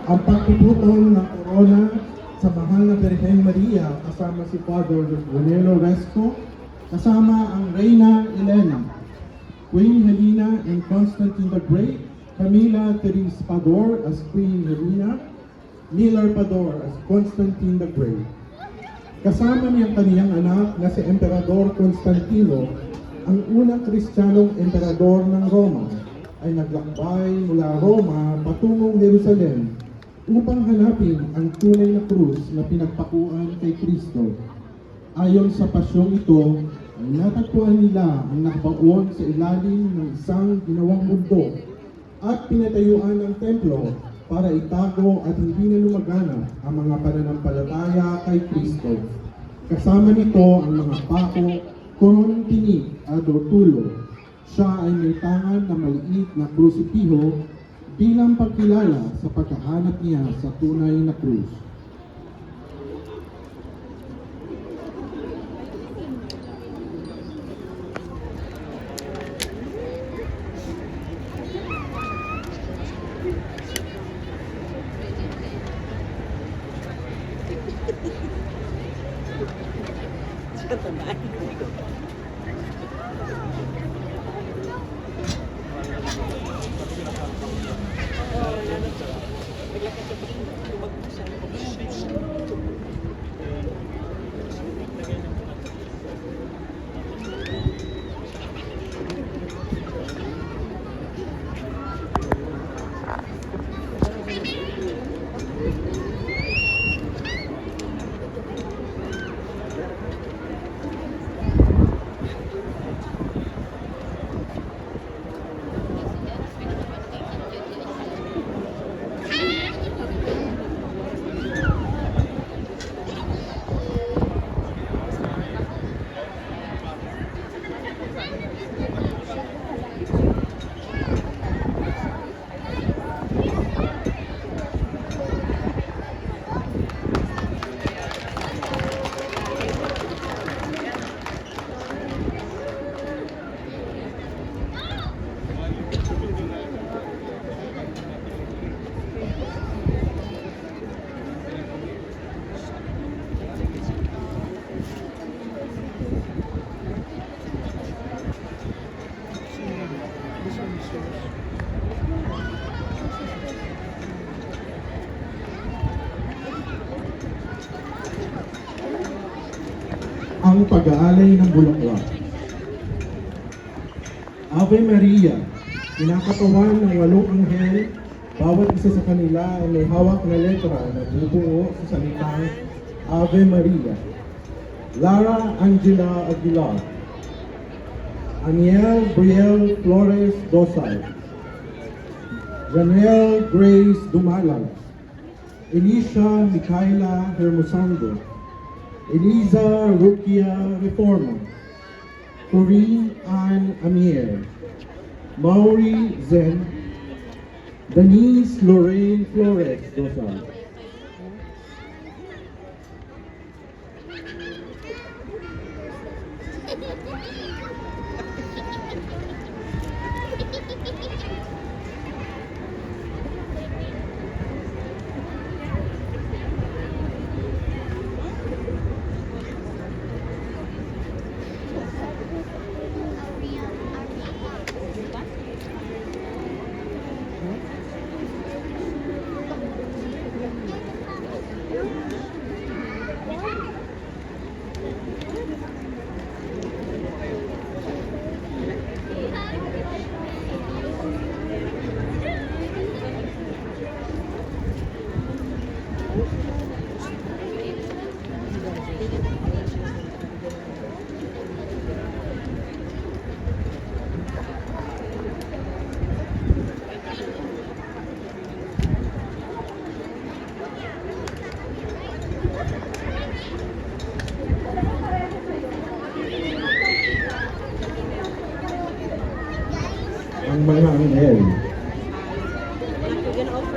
ang pagpuputol ng korona sa mahal na Birhen Maria kasama si Father Ronelo Resco, kasama ang Reyna Elena, Queen Helena and Constantine the Great, Camila Therese Pador as Queen Helena, Miller Pador as Constantine the Great. Kasama niyang kaniyang anak na si Emperador Constantino, ang unang Kristiyanong emperador ng Roma, ay naglakbay mula Roma patungong Jerusalem upang hanapin ang tunay na krus na pinagpakuan kay Kristo. Ayon sa pasyong ito, ay natagpuan nila ang nakabaon sa ilalim ng isang ginawang mundo at pinatayuan ng templo para itago at hindi na lumaganap ang mga pananampalataya kay Kristo. Kasama nito ang mga pako, koronang tinig at rotulo. Siya ay may tangan na maliit na krusipiho bilang pagkilala sa pagkahanap niya sa tunay na krus. Ang pag-aalay ng bulaklak. Ave Maria, kinakatawan ng 8 anghel, bawat isa sa kanila ay may hawak na letra na bubuo sa salitang Ave Maria. Lara Angela Aguilar, Aniel Brielle Flores Dosal, Janelle Grace Dumalag, Elisha Micaela Hermosando, Eliza Rukia Reforma, Corinne Ann Amier, Mauri Zen, Denise Lorraine Flores Dosal. Ang mga anghel.